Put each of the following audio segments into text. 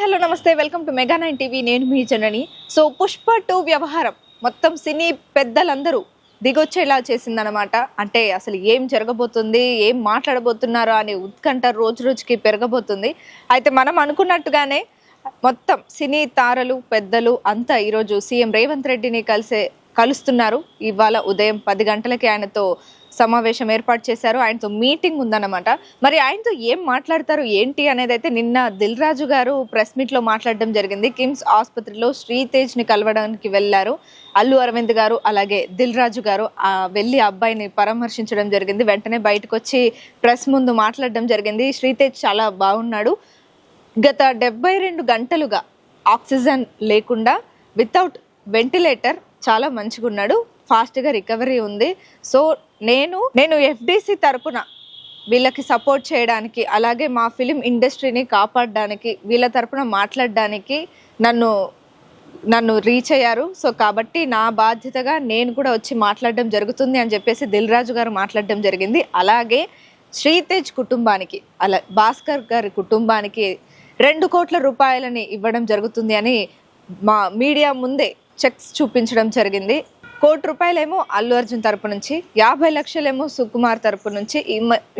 Hello నమస్తే, welcome to mega 9 TV. నేను మీ జనని. So Pushpa 2 వ్యవహారం మొత్తం సినీ పెద్దలందరూ దిగొచ్చేలా చేసిందనమాట. అంటే అసలు ఏం జరగబోతుంది, ఏం మాట్లాడబోతున్నారో అనే ఉత్కంఠ రోజు రోజుకి పెరగబోతుంది. అయితే మనం అనుకున్నట్టుగానే మొత్తం సినీ తారలు పెద్దలు అంతా ఈరోజు సీఎం రేవంత్ రెడ్డిని కలుస్తున్నారు. ఇవాళ ఉదయం 10 గంటలకి ఆయనతో సమావేశం ఏర్పాటు చేశారు. ఆయనతో మీటింగ్ ఉందన్నమాట. మరి ఆయనతో ఏం మాట్లాడతారు ఏంటి అనేది అయితే నిన్న దిల్ రాజు గారు ప్రెస్ మీట్ లో మాట్లాడడం జరిగింది. కిమ్స్ ఆసుపత్రిలో శ్రీతేజ్ ని కలవడానికి వెళ్లారు అల్లు అరవింద్ గారు, అలాగే దిల్ రాజు గారు. వెళ్ళి అబ్బాయిని పరామర్శించడం జరిగింది. వెంటనే బయటకు వచ్చి ప్రెస్ ముందు మాట్లాడడం జరిగింది. శ్రీతేజ్ చాలా బాగున్నాడు, గత 72 గంటలుగా ఆక్సిజన్ లేకుండా వితౌట్ వెంటిలేటర్ చాలా మంచిగా ఉన్నాడు, ఫాస్ట్గా రికవరీ ఉంది. సో నేను ఎఫ్డిసి తరపున వీళ్ళకి సపోర్ట్ చేయడానికి, అలాగే మా ఫిలిం ఇండస్ట్రీని కాపాడడానికి, వీళ్ళ తరపున మాట్లాడడానికి నన్ను రీచ్ అయ్యారు. సో కాబట్టి నా బాధ్యతగా నేను కూడా వచ్చి మాట్లాడడం జరుగుతుంది అని చెప్పేసి దిల్ రాజు గారు మాట్లాడడం జరిగింది. అలాగే శ్రీతేజ్ కుటుంబానికి, భాస్కర్ గారి కుటుంబానికి 2 కోట్ల రూపాయలని ఇవ్వడం జరుగుతుంది అని మా మీడియా ముందే చెక్స్ చూపించడం జరిగింది. 1 కోటి రూపాయలేమో అల్లు అర్జున్ తరపు నుంచి, 50 లక్షలేమో సుకుమార్ తరపు నుంచి,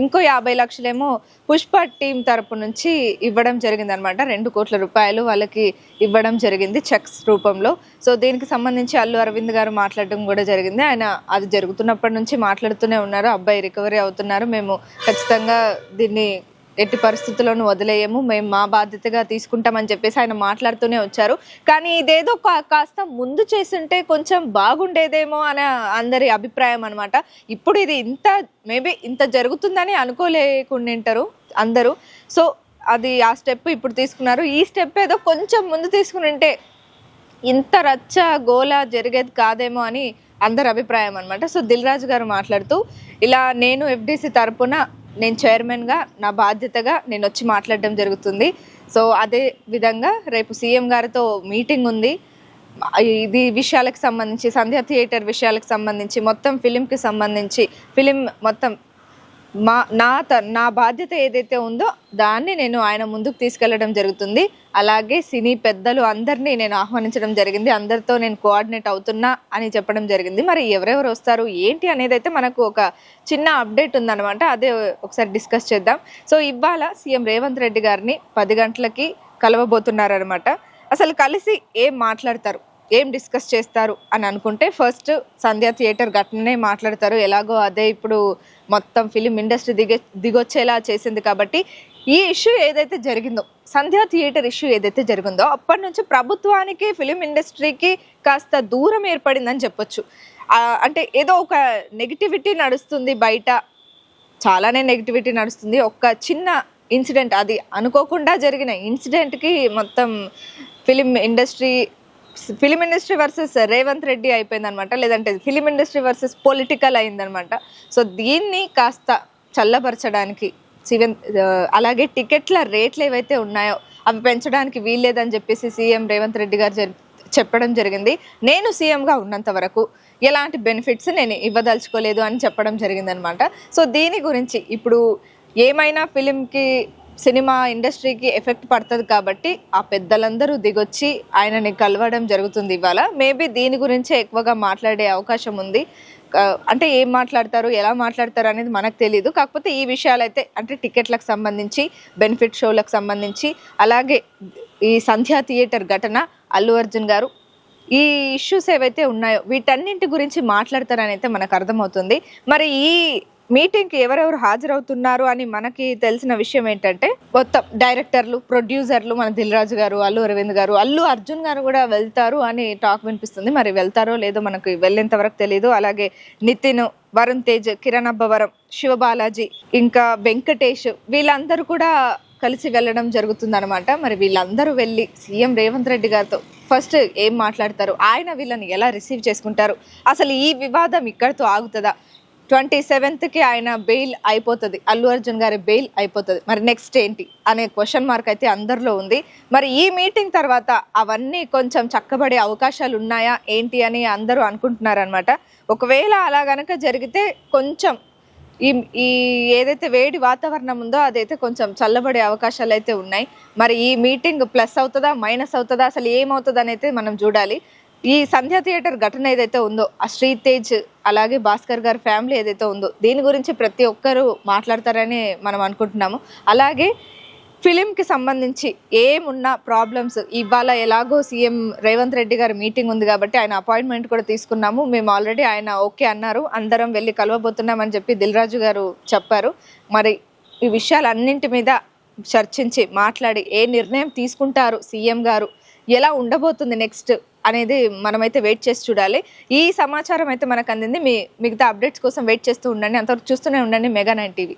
ఇంకో 50 లక్షలేమో పుష్ప టీం తరపు నుంచి ఇవ్వడం జరిగింది అనమాట. 2 కోట్ల రూపాయలు వాళ్ళకి ఇవ్వడం జరిగింది చెక్స్ రూపంలో. సో దీనికి సంబంధించి అల్లు అరవింద్ గారు మాట్లాడడం కూడా జరిగింది. ఆయన అది జరుగుతున్నప్పటి నుంచి మాట్లాడుతూనే ఉన్నారు, అబ్బాయి రికవరీ అవుతున్నారు, మేము ఖచ్చితంగా దీన్ని ఎట్టి పరిస్థితుల్లోనూ వదిలేయము, మేము మా బాధ్యతగా తీసుకుంటామని చెప్పేసి ఆయన మాట్లాడుతూనే వచ్చారు. కానీ ఇదేదో కాస్త ముందు చేస్తుంటే కొంచెం బాగుండేదేమో అనే అందరి అభిప్రాయం అనమాట. ఇప్పుడు ఇది మేబీ ఇంత జరుగుతుందని అనుకోలేకుండింటారు అందరూ. సో అది ఆ స్టెప్ ఇప్పుడు తీసుకున్నారు. ఈ స్టెప్ ఏదో కొంచెం ముందు తీసుకుని ఇంత రచ్చ గోల జరిగేది కాదేమో అని అందరి అభిప్రాయం అనమాట. సో దిల్ రాజు గారు మాట్లాడుతూ, ఇలా నేను ఎఫ్డిసి తరపున నేను చైర్మన్గా నా బాధ్యతగా నేను వచ్చి మాట్లాడడం జరుగుతుంది. సో అదే విధంగా రేపు సీఎం గారితో మీటింగ్ ఉంది. ఇది విషయాలకు సంబంధించి, సంధ్య థియేటర్ విషయాలకు సంబంధించి, మొత్తం ఫిలింకి సంబంధించి, ఫిలిం మొత్తం నా బాధ్యత ఏదైతే ఉందో దాన్ని నేను ఆయన ముందుకు తీసుకెళ్లడం జరుగుతుంది. అలాగే సినీ పెద్దలు అందరినీ నేను ఆహ్వానించడం జరిగింది, అందరితో నేను కోఆర్డినేట్ అవుతున్నా అని చెప్పడం జరిగింది. మరి ఎవరెవరు వస్తారు ఏంటి అనేది అయితే మనకు ఒక చిన్న అప్డేట్ ఉందన్నమాట. అదే ఒకసారి డిస్కస్ చేద్దాం. సో ఇవాళ సీఎం రేవంత్ రెడ్డి గారిని 10 గంటలకి కలవబోతున్నారనమాట. అసలు కలిసి ఏం మాట్లాడతారు, ఏం డిస్కస్ చేస్తారు అని అనుకుంటే, ఫస్ట్ సంధ్య థియేటర్ ఘటననే మాట్లాడతారు. ఎలాగో అదే ఇప్పుడు మొత్తం ఫిలిం ఇండస్ట్రీ దిగొచ్చేలా చేసింది కాబట్టి ఈ ఇష్యూ ఏదైతే జరిగిందో, సంధ్య థియేటర్ ఇష్యూ ఏదైతే జరిగిందో, అప్పటి నుంచి ప్రభుత్వానికి ఫిలిం ఇండస్ట్రీకి కాస్త దూరం ఏర్పడిందని చెప్పొచ్చు. అంటే ఏదో ఒక నెగిటివిటీ నడుస్తుంది బయట, చాలానే నెగిటివిటీ నడుస్తుంది. ఒక చిన్న ఇన్సిడెంట్, అది అనుకోకుండా జరిగిన ఇన్సిడెంట్కి మొత్తం film industry versus Revanth Reddy అయిపోయిందనమాట, లేదంటే ఫిలిం ఇండస్ట్రీ వర్సెస్ పొలిటికల్ అయిందనమాట. సో దీన్ని కాస్త చల్లబరచడానికి అలాగే టికెట్ల రేట్లు ఏవైతే ఉన్నాయో అవి పెంచడానికి వీల్లేదని చెప్పేసి సీఎం రేవంత్ రెడ్డి గారు చెప్పడం జరిగింది. నేను సీఎంగా ఉన్నంత వరకు ఎలాంటి బెనిఫిట్స్ నేను ఇవ్వదలుచుకోలేదు అని చెప్పడం జరిగిందనమాట. సో దీని గురించి ఇప్పుడు ఏమైనా సినిమా ఇండస్ట్రీకి ఎఫెక్ట్ పడుతుంది కాబట్టి ఆ పెద్దలందరూ దిగొచ్చి ఆయనని కలవడం జరుగుతుంది ఇవాళ. మేబీ దీని గురించే ఎక్కువగా మాట్లాడే అవకాశం ఉంది. అంటే ఏం మాట్లాడతారు, ఎలా మాట్లాడతారు అనేది మనకు తెలియదు. కాకపోతే ఈ విషయాలైతే, అంటే టికెట్లకు సంబంధించి, బెనిఫిట్ షోలకు సంబంధించి, అలాగే ఈ సంధ్యా థియేటర్ ఘటన, అల్లు అర్జున్ గారు, ఈ ఇష్యూస్ ఏవైతే ఉన్నాయో వీటన్నింటి గురించి మాట్లాడతారని అయితే మనకు అర్థమవుతుంది. మరి ఈ మీటింగ్కి ఎవరెవరు హాజరవుతున్నారు అని మనకి తెలిసిన విషయం ఏంటంటే, మొత్తం డైరెక్టర్లు, ప్రొడ్యూసర్లు, మన దిల్ రాజు గారు, అల్లు అరవింద్ గారు, అల్లు అర్జున్ గారు కూడా వెళ్తారు అని టాక్ వినిపిస్తుంది. మరి వెళ్తారో లేదో మనకు వెళ్ళేంత వరకు తెలియదు. అలాగే నితిన్, వరుణ్ తేజ్, కిరణ్ అబ్బవరం, శివబాలాజీ, ఇంకా వెంకటేష్, వీళ్ళందరూ కూడా కలిసి వెళ్ళడం జరుగుతుంది అనమాట. మరి వీళ్ళందరూ వెళ్ళి సీఎం రేవంత్ రెడ్డి గారితో ఫస్ట్ ఏం మాట్లాడతారు, ఆయన వీళ్ళని ఎలా రిసీవ్ చేసుకుంటారు, అసలు ఈ వివాదం ఇక్కడితో ఆగుతుందా, 27కి ఆయన బెయిల్ అయిపోతుంది, అల్లు అర్జున్ గారి బెయిల్ అయిపోతుంది, మరి నెక్స్ట్ ఏంటి అనే క్వశ్చన్ మార్క్ అయితే అందరిలో ఉంది. మరి ఈ మీటింగ్ తర్వాత అవన్నీ కొంచెం చక్కబడే అవకాశాలు ఉన్నాయా ఏంటి అని అందరూ అనుకుంటున్నారనమాట. ఒకవేళ అలా గనక జరిగితే కొంచెం ఈ ఈ ఏదైతే వేడి వాతావరణం ఉందో అదైతే కొంచెం చల్లబడే అవకాశాలు అయితే ఉన్నాయి. మరి ఈ మీటింగ్ ప్లస్ అవుతుందా, మైనస్ అవుతుందా, అసలు ఏమవుతుంది అని అయితే మనం చూడాలి. ఈ సంధ్య థియేటర్ ఘటన ఏదైతే ఉందో, ఆ శ్రీతేజ్ అలాగే భాస్కర్ గారి ఫ్యామిలీ ఏదైతే ఉందో దీని గురించి ప్రతి ఒక్కరూ మాట్లాడతారని మనం అనుకుంటున్నాము. అలాగే ఫిలింకి సంబంధించి ఏమున్నా ప్రాబ్లమ్స్ ఇవాళ ఎలాగో సీఎం రేవంత్ రెడ్డి గారి మీటింగ్ ఉంది కాబట్టి ఆయన అపాయింట్మెంట్ కూడా తీసుకున్నాము. మేము ఆల్రెడీ ఆయన ఓకే అన్నారు, అందరం వెళ్ళి కలవబోతున్నామని చెప్పి దిల్ రాజు గారు చెప్పారు. మరి ఈ విషయాలన్నింటి మీద చర్చించి మాట్లాడి ఏ నిర్ణయం తీసుకుంటారు సీఎం గారు, ఎలా ఉండబోతుంది నెక్స్ట్ అనేది మనమైతే వెయిట్ చేసి చూడాలి. ఈ సమాచారం అయితే మనకు అందింది. మిగతా అప్డేట్స్ కోసం వెయిట్ చేస్తూ ఉండండి. అంతవరకు చూస్తూనే ఉండండి మెగా 9 టీవీ.